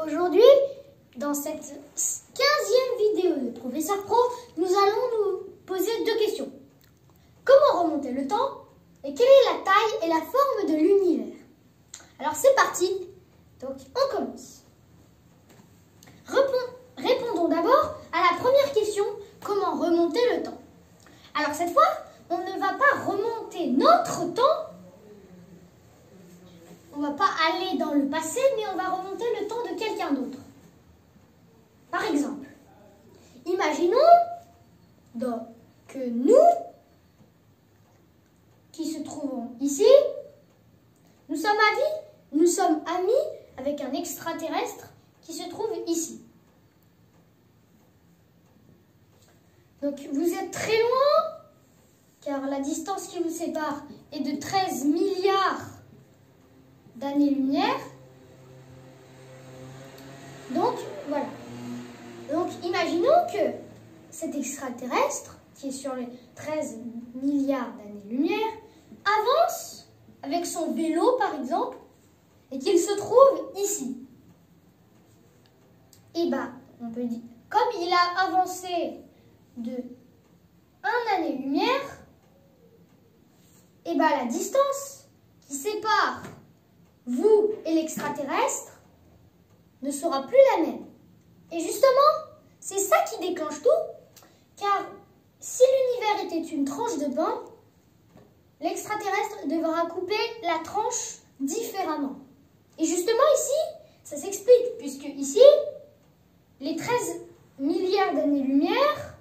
Aujourd'hui, dans cette 15e vidéo de Professeur Pro, nous allons nous poser deux questions. Comment remonter le temps et quelle est la taille et la forme de l'univers? Alors c'est parti, donc on commence. Répondons d'abord à la première question, comment remonter le temps? Alors cette fois, on ne va pas remonter notre temps, on ne va pas aller dans le passé, mais on va remonter le temps de quelqu'un d'autre. Par exemple, imaginons que nous, qui se trouvons ici, nous sommes amis avec un extraterrestre qui se trouve ici. Donc vous êtes très loin, car la distance qui vous sépare est de 13 milliards d'années-lumière. Donc voilà. Donc imaginons que cet extraterrestre, qui est sur les 13 milliards d'années-lumière, avance avec son vélo par exemple, et qu'il se trouve ici. Et bien, on peut dire, comme il a avancé de 1 année-lumière, et bien la distance qui sépare vous et l'extraterrestre ne sera plus la même. Et justement, c'est ça qui déclenche tout, car si l'univers était une tranche de pain, l'extraterrestre devra couper la tranche différemment. Et justement ici, ça s'explique, puisque ici, les 13 milliards d'années-lumière,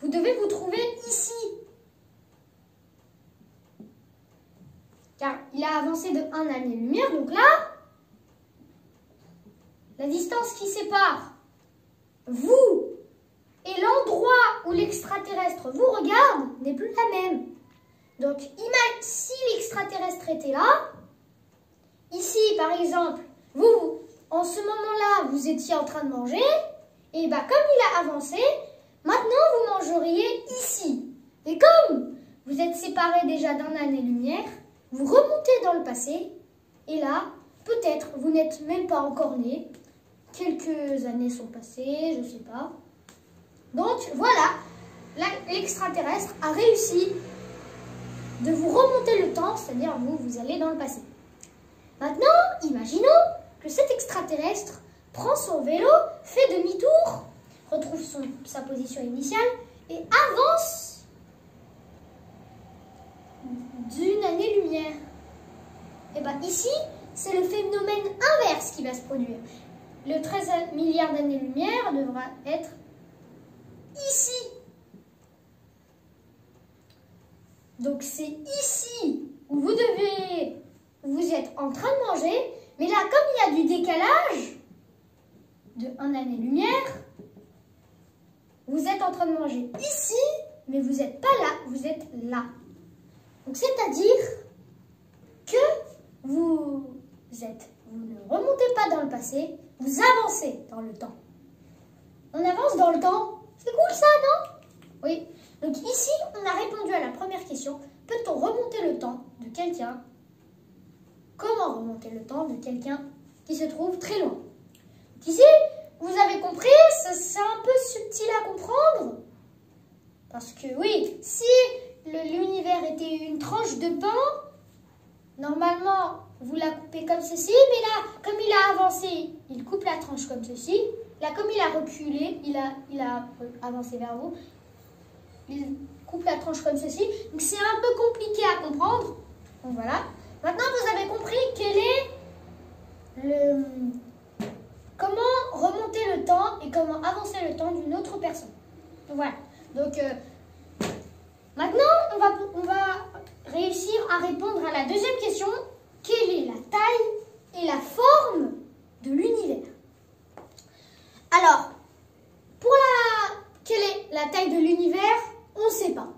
vous devez vous trouver ici. Car il a avancé de 1 année-lumière, donc là, la distance qui sépare vous et l'endroit où l'extraterrestre vous regarde n'est plus la même. Donc, si l'extraterrestre était là, ici par exemple, vous, en ce moment-là, vous étiez en train de manger, et bien comme il a avancé, maintenant vous mangeriez ici. Et comme vous êtes séparés déjà d'1 année-lumière, vous remontez dans le passé, et là, peut-être vous n'êtes même pas encore né, quelques années sont passées, je ne sais pas. Donc voilà, l'extraterrestre a réussi de vous remonter le temps, c'est-à-dire vous allez dans le passé. Maintenant, imaginons que cet extraterrestre prend son vélo, fait demi-tour, retrouve sa position initiale et avance d'1 année-lumière. Et bien ici, c'est le phénomène inverse qui va se produire. Le 13 milliards d'années-lumière devra être ici. Donc c'est ici où vous êtes en train de manger, mais là, comme il y a du décalage de 1 année-lumière, vous êtes en train de manger ici, mais vous n'êtes pas là, vous êtes là. Donc c'est-à-dire que vous ne remontez pas dans le passé, vous avancez dans le temps. On avance dans le temps. C'est cool ça, non? Oui. Donc ici, on a répondu à la première question. Peut-on remonter le temps de quelqu'un? Comment remonter le temps de quelqu'un qui se trouve très loin? Donc ici, vous avez compris, c'est un peu subtil à comprendre. Parce que oui, si l'univers était une tranche de pain, normalement, vous la coupez comme ceci, mais là, comme il a avancé, il coupe la tranche comme ceci. Là, comme il a reculé, il a avancé vers vous, il coupe la tranche comme ceci. Donc, c'est un peu compliqué à comprendre. Donc, voilà. Maintenant, vous avez compris comment remonter le temps et comment avancer le temps d'une autre personne. Donc, voilà. Donc, maintenant, on va réussir à répondre à la deuxième question. Quelle est la taille et la forme de l'univers? Alors, quelle est la taille de l'univers? On ne sait pas.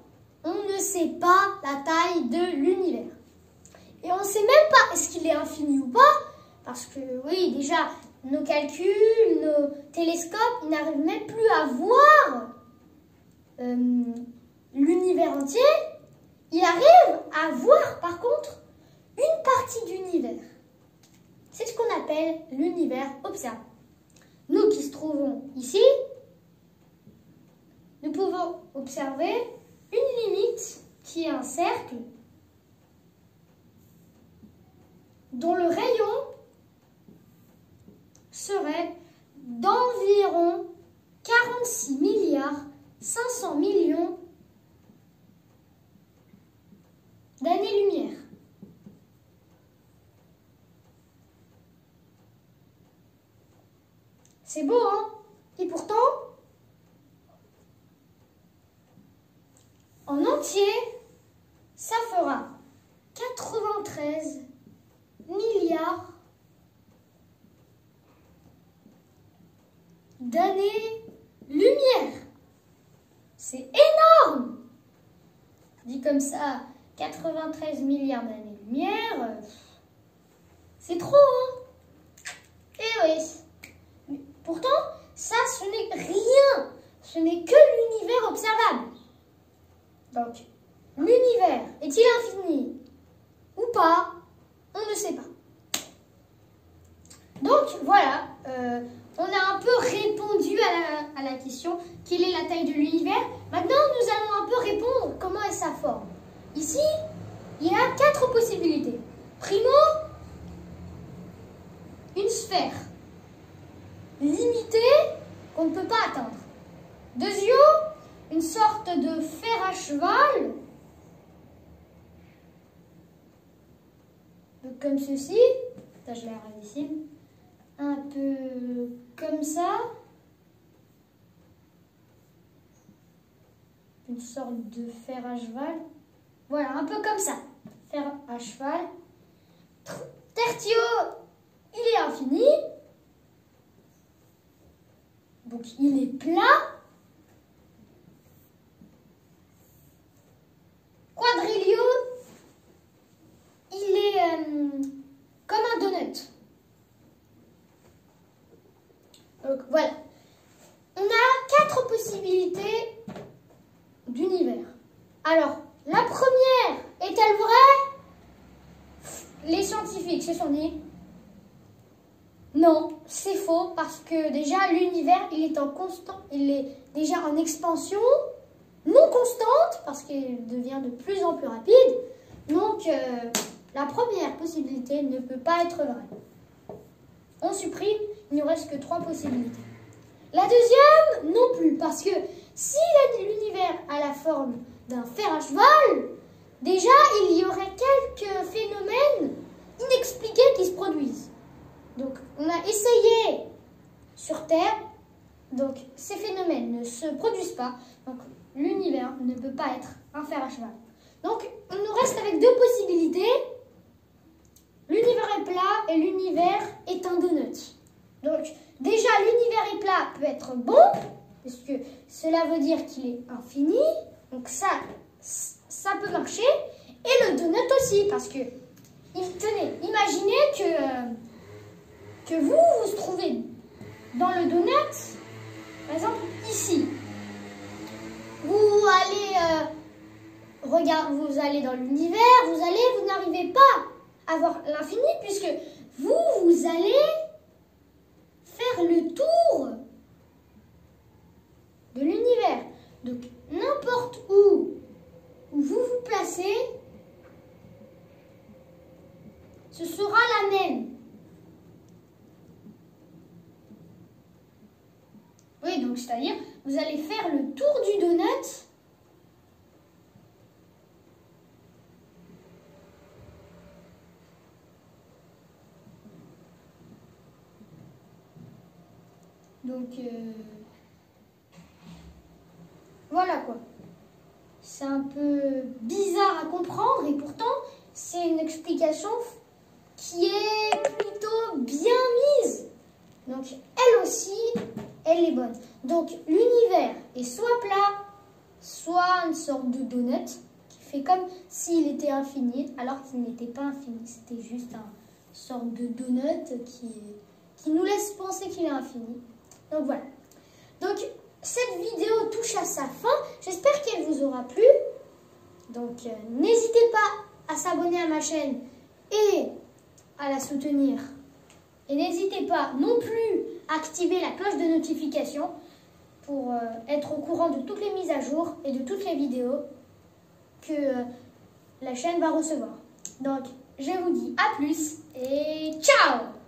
On ne sait pas la taille de l'univers. Et on ne sait même pas est-ce qu'il est infini ou pas, parce que oui, déjà, nos calculs, nos télescopes, ils n'arrivent même plus à voir l'univers entier. Ils arrivent à voir, par contre, une partie d'univers. C'est ce qu'on appelle l'univers observable. nous qui se trouvons ici, nous pouvons observer une limite qui est un cercle dont le rayon serait d'environ 46 milliards 500 millions d'années-lumière. C'est beau, hein? Et pourtant, en entier, ça fera 93 milliards d'années-lumière. C'est énorme! Dit comme ça, 93 milliards d'années-lumière, c'est trop, hein? Eh oui. Pourtant, ça, ce n'est rien. Ce n'est que l'univers observable. Donc, l'univers est-il infini ou pas? On ne sait pas. Donc, voilà. On a un peu répondu à la question quelle est la taille de l'univers. Maintenant, nous allons un peu répondre comment est sa forme. Ici, il y a 4 possibilités. Primo, une sphère limitée qu'on ne peut pas atteindre. Deuxièmement, une sorte de fer à cheval, comme ceci. Ça, je l'ai ici. Un peu comme ça. Une sorte de fer à cheval. Voilà, un peu comme ça. Fer à cheval. Tertio, il est infini. Donc, il est plat. Quadrilio, il est comme un donut. Donc, voilà. On a 4 possibilités d'univers. Alors, la première est-elle vraie? Les scientifiques se sont dit non, c'est faux parce que déjà l'univers il est déjà en expansion non constante parce qu'il devient de plus en plus rapide. Donc la première possibilité ne peut pas être vraie. On supprime, il ne nous reste que 3 possibilités. La deuxième non plus parce que si l'univers a la forme d'un fer à cheval, déjà il y aurait quelques phénomènes inexpliqués qui se produisent. Donc, on a essayé sur Terre, donc ces phénomènes ne se produisent pas, donc l'univers ne peut pas être un fer à cheval. Donc, on nous reste avec 2 possibilités. L'univers est plat et l'univers est un donut. Donc, déjà, l'univers est plat peut être bon, parce que cela veut dire qu'il est infini, donc ça peut marcher, et le donut aussi, parce que, tenez, imaginez que vous vous trouvez dans le donut, par exemple ici. Vous allez dans l'univers, vous n'arrivez pas à voir l'infini puisque vous allez faire le tour de l'univers. Donc n'importe où vous vous placez, ce sera la même. Oui, donc c'est-à-dire, vous allez faire le tour du donut donc voilà quoi. C'est un peu bizarre à comprendre et pourtant c'est une explication qui est plutôt bien mise. Donc elle aussi, elle est bonne. Donc l'univers est soit plat, soit une sorte de donut qui fait comme s'il était infini, alors qu'il n'était pas infini. C'était juste une sorte de donut qui nous laisse penser qu'il est infini. Donc voilà. Donc cette vidéo touche à sa fin. J'espère qu'elle vous aura plu. Donc n'hésitez pas à s'abonner à ma chaîne et à la soutenir. Et n'hésitez pas non plus à activer la cloche de notification pour être au courant de toutes les mises à jour et de toutes les vidéos que la chaîne va recevoir. Donc, je vous dis à plus et ciao!